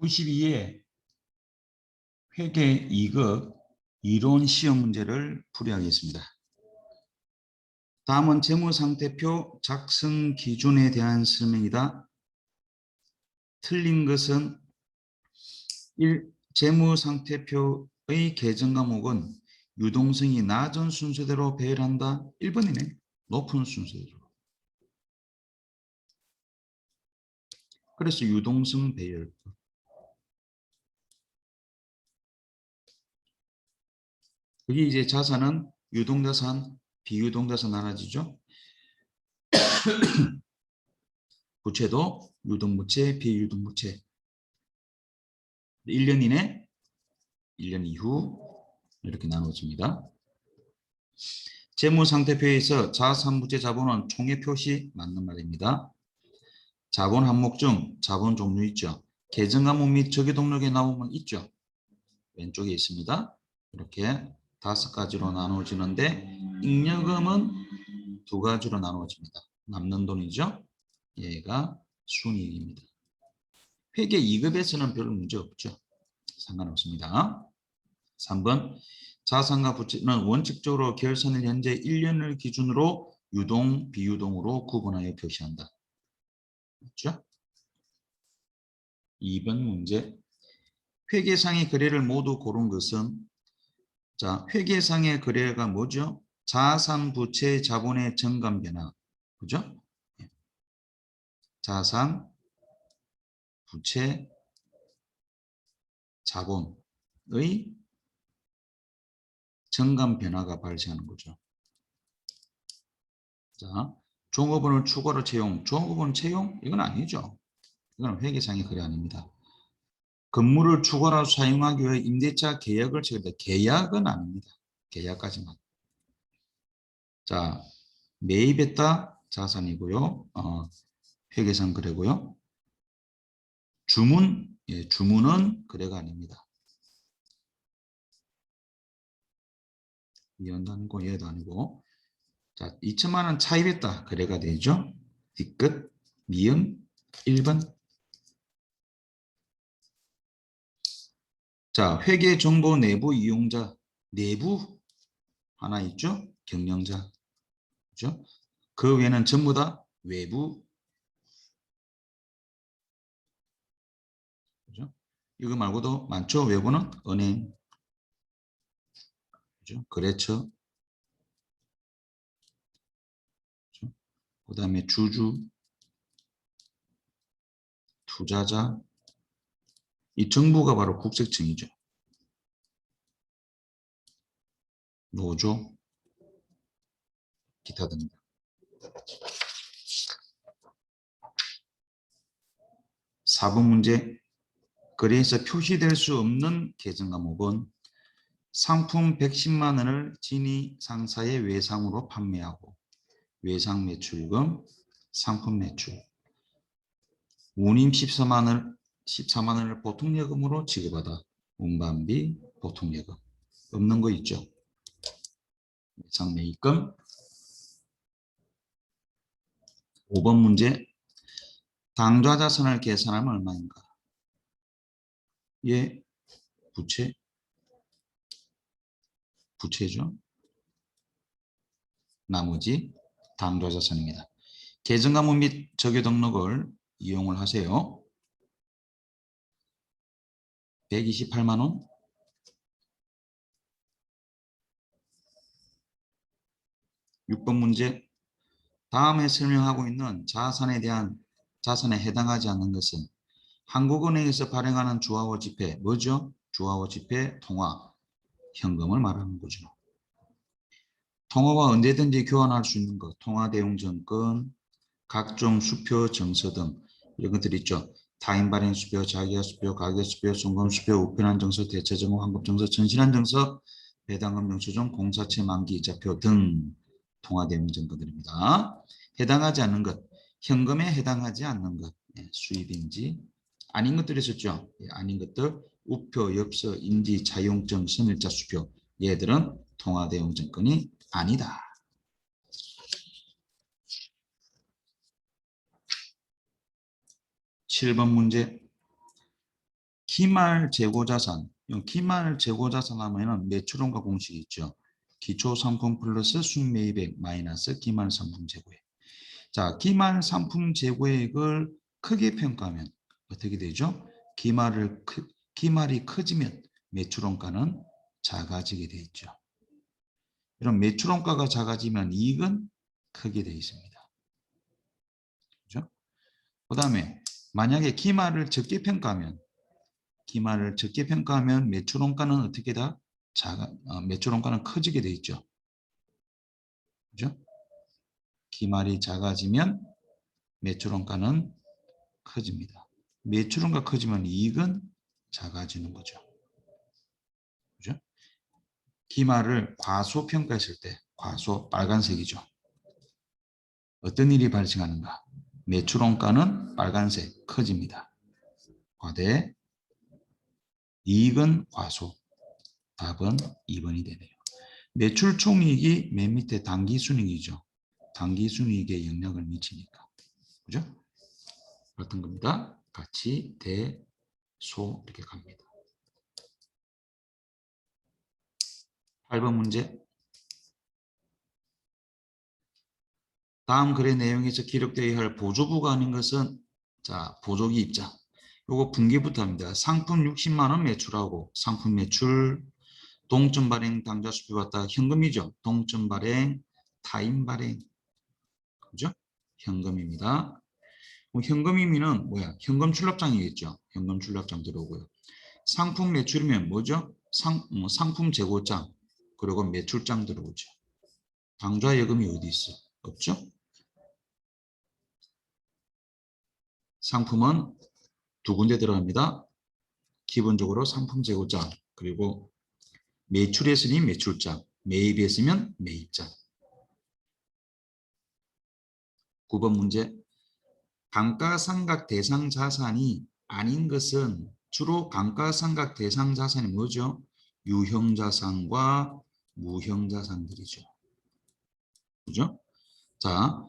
92에 회계 2급 이론 시험 문제를 풀이하겠습니다. 다음은 재무상태표 작성 기준에 대한 설명이다. 틀린 것은 1. 재무상태표의 계정 과목은 유동성이 낮은 순서대로 배열한다. 1번이네. 높은 순서대로. 그래서 유동성 배열. 그게 이제 자산은 유동자산, 비유동자산 나눠지죠. 부채도 유동부채, 비유동부채. 1년 이내, 1년 이후 이렇게 나눠집니다. 재무상태표에서 자산부채 자본은 총회 표시 맞는 말입니다. 자본 항목 중 자본 종류 있죠. 계정 과목 및 저기 동록에 나오면 있죠. 왼쪽에 있습니다. 이렇게 5가지로 나눠지는데 잉여금은 2가지로 나눠집니다. 남는 돈이죠. 얘가 순이익입니다. 회계 2급에서는 별 문제 없죠. 상관없습니다. 3번 자산과 부채는 원칙적으로 결산일 현재 1년을 기준으로 유동, 비유동으로 구분하여 표시한다. 맞죠? 2번 문제 회계상의 거래를 모두 고른 것은 자 회계상의 거래가 뭐죠? 자산, 부채, 자본의 정감 변화. 그죠? 자산, 부채, 자본의 정감 변화가 발생하는 거죠. 자, 종업원을 추가로 채용, 종업원 채용? 이건 아니죠. 이건 회계상의 거래 아닙니다. 건물을 추가로 사용하기 위해 임대차 계약을 체결했다. 계약은 아닙니다. 계약까지만. 자, 매입했다 자산이고요. 회계상 거래고요. 주문, 예, 주문은 거래가 아닙니다. 이연도 아니고 얘도 아니고. 자, 2천만 원 차입했다 거래가 되죠. 뒤끝, 미음, 1번. 자, 회계 정보 내부 이용자, 내부 하나 있죠? 경영자. 그죠? 그 외에는 전부 다 외부. 그죠? 이거 말고도 많죠? 외부는 은행. 그죠? 거래처. 그죠? 그다음에 주주, 투자자. 이 정부가 바로 국세청이죠. 노조, 기타 등등. 4번 문제. 거래에서 표시될 수 없는 계정 과목은 상품 110만 원을 진위 상사의 외상으로 판매하고 외상 매출금, 상품 매출. 운임 14만 원을 보통예금으로 지급하다. 운반비, 보통예금. 없는 거 있죠. 외상 매입금. 5번 문제. 당좌자산을 계산하면 얼마인가? 예, 부채죠. 나머지 당좌자산입니다. 계정 과목 및 적유 등록을 이용을 하세요. 128만 원. 6번 문제. 다음에 설명하고 있는 자산에 해당하지 않는 것은 한국은행에서 발행하는 주화와 지폐, 뭐죠? 주화와 지폐, 통화, 현금을 말하는 거죠. 통화와 언제든지 교환할 수 있는 것, 통화대용증권, 각종 수표, 정서 등 이런 것들이 있죠. 타인 발행 수표, 자기화 수표, 가계 수표, 송금 수표, 우편한 정서, 대체정보, 환급 정서, 전신한 정서, 배당금 영수증, 공사채 만기 이자표 등 통화대용증권들입니다. 해당하지 않는 것, 현금에 해당하지 않는 것, 수입인지 아닌 것들이 있었죠. 아닌 것들, 우표, 엽서, 인지, 자용증, 선일자 수표, 얘들은 통화대용증권이 아니다. 7번 문제. 기말 재고자산. 기말 재고자산 하면은 매출원가 공식이 있죠. 기초 상품 플러스 순매입액 마이너스 기말 상품 재고액. 자, 기말 상품 재고액을 크게 평가하면 어떻게 되죠? 기말이 커지면 매출원가는 작아지게 돼 있죠. 이런 매출원가가 작아지면 이익은 크게 돼 있습니다. 그렇죠? 그다음에 만약에 기말을 적게 평가하면 매출원가는 어떻게 다 매출원가는 커지게 돼 있죠. 그죠? 기말이 작아지면 매출원가는 커집니다. 매출원가 커지면 이익은 작아지는 거죠. 그죠? 기말을 과소평가했을 때, 과소 빨간색이죠. 어떤 일이 발생하는가? 매출원가는 빨간색 커집니다. 과대, 이익은 과소. 답은 2번이 되네요. 매출 총이익이 맨 밑에 당기순이익이죠. 당기순이익에 영향을 미치니까. 그죠? 같은 겁니다. 같이 대, 소 이렇게 갑니다. 8번 문제. 다음 글의 내용에서 기록되어야 할 보조부가 아닌 것은 자, 보조기 입장. 요거 분기부터 합니다. 상품 60만 원 매출하고 상품 매출 동점 발행 당좌 수표 받다 현금이죠. 동점 발행 타임 발행. 그죠? 현금입니다. 현금이면은 뭐야? 현금 출납장이겠죠. 현금 출납장 들어오고요. 상품 매출이면 뭐죠? 상품 재고장 그리고 매출장 들어오죠. 당좌 예금이 어디 있어? 없죠? 상품은 두 군데 들어갑니다. 기본적으로 상품 재고장 그리고 매출했으니 매출장, 매입했으면 매입장. 9번 문제. 감가상각 대상 자산이 아닌 것은 주로 감가상각 대상 자산이 뭐죠? 유형자산과 무형자산들이죠. 그죠? 자,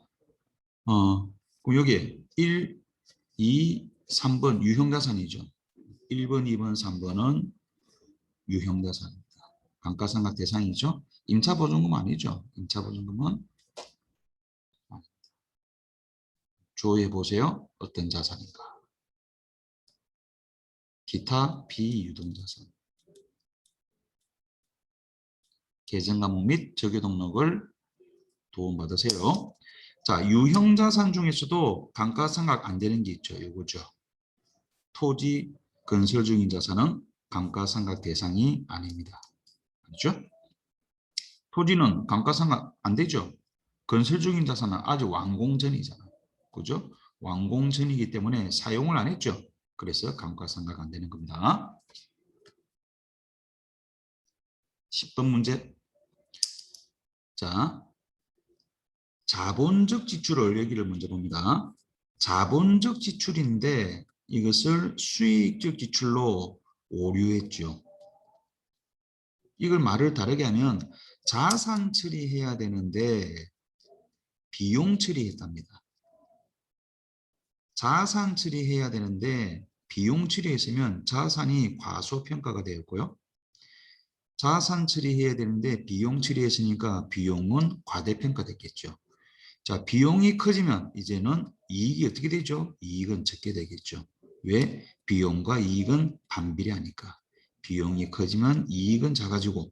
여기 1, 2, 3번 유형자산이죠. 1번, 2번, 3번은 유형자산입니다. 감가상각 대상이죠. 임차보증금 아니죠. 임차보증금은 조회해 보세요. 어떤 자산인가. 기타 비유동자산. 계정과목 및 적유등록을 도움받으세요. 자, 유형자산 중에서도 감가상각 안 되는 게 있죠. 이거죠. 토지, 건설 중인 자산은 감가상각 대상이 아닙니다. 그렇죠? 토지는 감가상각 안 되죠. 건설 중인 자산은 아직 완공 전이잖아요. 그죠? 완공 전이기 때문에 사용을 안 했죠. 그래서 감가상각 안 되는 겁니다. 10번 문제. 자, 자본적 지출을 여기를 먼저 봅니다. 자본적 지출인데 이것을 수익적 지출로 오류했죠. 이걸 말을 다르게 하면 자산 처리해야 되는데 비용 처리했답니다. 자산 처리해야 되는데 비용 처리했으면 자산이 과소평가가 되었고요. 자산 처리해야 되는데 비용 처리했으니까 비용은 과대평가됐겠죠. 자, 비용이 커지면 이제는 이익이 어떻게 되죠? 이익은 적게 되겠죠. 왜? 비용과 이익은 반비례하니까. 비용이 커지면 이익은 작아지고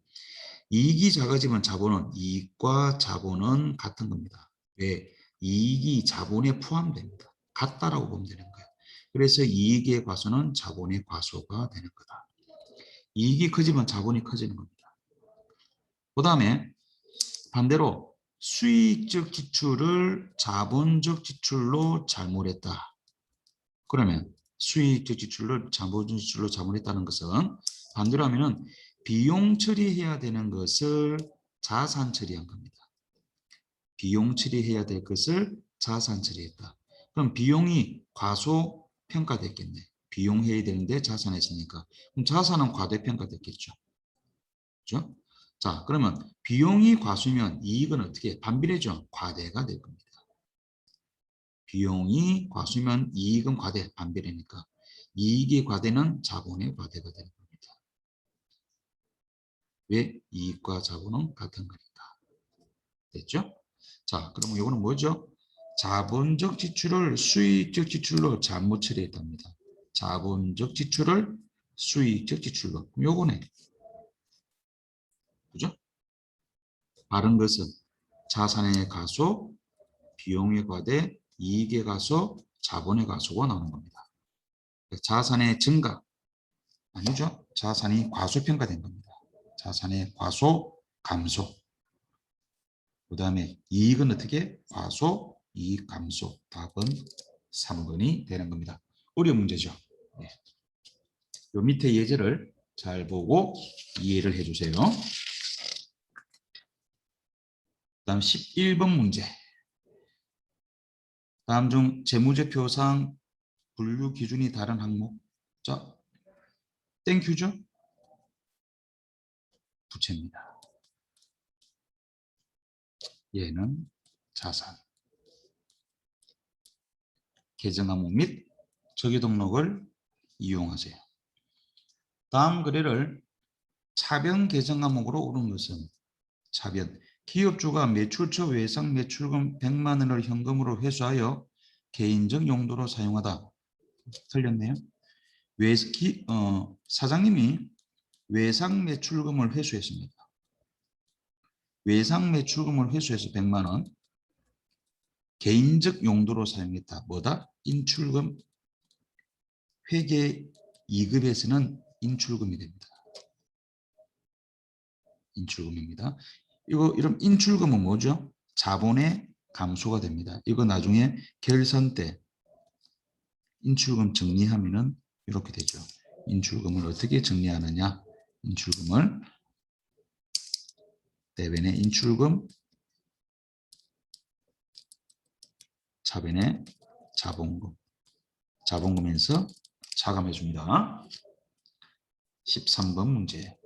이익이 작아지면 자본은 이익과 자본은 같은 겁니다. 왜? 이익이 자본에 포함됩니다. 같다라고 보면 되는 거예요. 그래서 이익의 과소는 자본의 과소가 되는 거다. 이익이 커지면 자본이 커지는 겁니다. 그 다음에 반대로 수익적 지출을 자본적 지출로 잘못했다. 그러면 수익적 지출을 자본적 지출로 잘못했다는 것은 반대로 하면은 비용 처리해야 되는 것을 자산 처리한 겁니다. 비용 처리해야 될 것을 자산 처리했다. 그럼 비용이 과소평가됐겠네. 비용해야 되는데 자산했으니까. 그럼 자산은 과대평가됐겠죠. 그렇죠? 자, 그러면 비용이 과수면 이익은 어떻게 반비례죠? 과대가 될 겁니다. 비용이 과수면 이익은 과대 반비례니까 이익이 과대는 자본의 과대가 되는 겁니다. 왜? 이익과 자본은 같은 거니까. 됐죠? 자, 그러면 이거는 뭐죠? 자본적 지출을 수익적 지출로 잘못 처리했답니다. 자본적 지출을 수익적 지출로. 요거네. 그죠? 바른 것은 자산의 가소, 비용의 과대, 이익의 가소, 자본의 가소가 나오는 겁니다. 자산의 증가, 아니죠? 자산이 과소평가된 겁니다. 자산의 과소, 감소. 그 다음에 이익은 어떻게? 과소, 이익, 감소. 답은 3번이 되는 겁니다. 어려운 문제죠. 네. 요 밑에 예제를 잘 보고 이해를 해주세요. 다음 11번 문제. 다음 중 재무제표상 분류 기준이 다른 항목. 자, 땡큐죠? 부채입니다. 얘는 자산. 계정 항목 및 저기 등록을 이용하세요. 다음 거래를 차변 계정 항목으로 오른 것은 차변. 기업주가 매출처 외상 매출금 100만 원을 현금으로 회수하여 개인적 용도로 사용하다. 틀렸네요. 사장님이 외상 매출금을 회수했습니다. 외상 매출금을 회수해서 100만 원. 개인적 용도로 사용했다. 뭐다? 인출금. 회계 2급에서는 인출금이 됩니다. 인출금입니다. 이런 인출금은 뭐죠? 자본의 감소가 됩니다. 이거 나중에 결산 때 인출금 정리하면은 이렇게 되죠. 인출금을 어떻게 정리하느냐? 인출금을 대변의 인출금, 차변의 자본금. 자본금에서 차감해 줍니다. 13번 문제.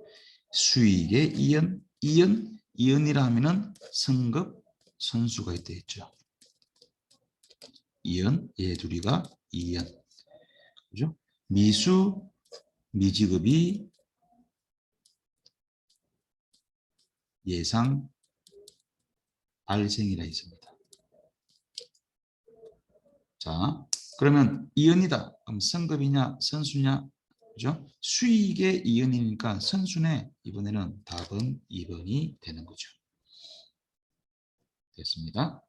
수익의 이연이라 하면은 선급, 선수가 있다 했죠. 이연, 얘 둘이가 이연. 그죠? 미수, 미지급이 예상 발생이라 있습니다. 자, 그러면 이연이다. 그럼 선급이냐, 선수냐? 그죠? 수익의 이연이니까 선수네. 이번에는 답은 2번이 되는 거죠. 됐습니다.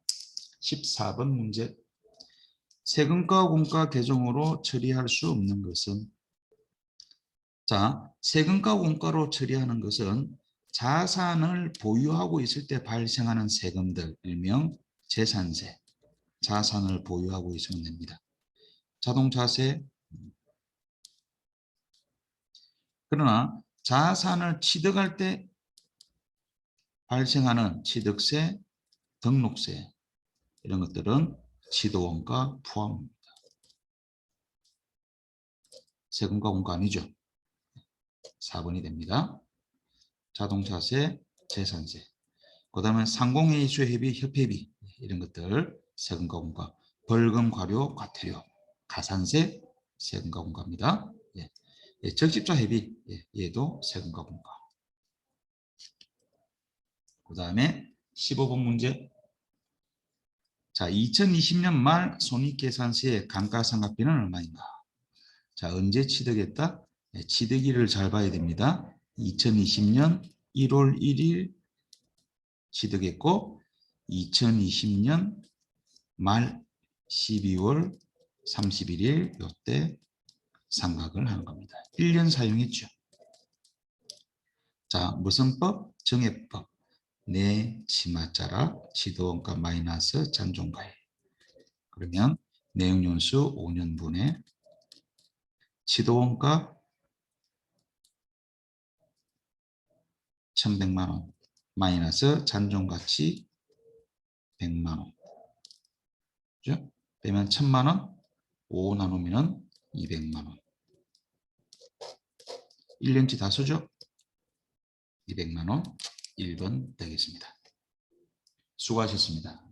14번 문제. 세금과 공과 계정으로 처리할 수 없는 것은, 자, 세금과 공과로 처리하는 것은 자산을 보유하고 있을 때 발생하는 세금들, 일명 재산세, 자산을 보유하고 있으면 됩니다. 자동차세. 그러나 자산을 취득할 때 발생하는 취득세, 등록세, 이런 것들은 취득원가 포함입니다. 세금과 공과 아니죠. 4번이 됩니다. 자동차세, 재산세. 그 다음에 상공회의소회비, 협회비 이런 것들 세금과 공과. 벌금, 과료, 과태료, 가산세, 세금과 공과입니다. 예. 예, 적십자 회비, 예, 얘도 세금과 공과. 그 다음에 15번 문제. 자, 2020년 말 손익계산서의 감가상각비는 얼마인가? 자, 언제 취득했다? 네, 취득일을 잘 봐야 됩니다. 2020년 1월 1일 취득했고 2020년 말 12월 31일 이때 상각을 하는 겁니다. 1년 사용했죠. 자, 무슨 법? 정액법. 내 치마자락 지도원가 마이너스 잔존가액. 그러면 내용연수 5년분의 지도원가 1100만 원 마이너스 잔존가치 100만 원. 그죠? 빼면 1000만 원, 5 나누면 200만 원. 1년치 다 쓰죠? 200만 원 1번 되겠습니다. 수고하셨습니다.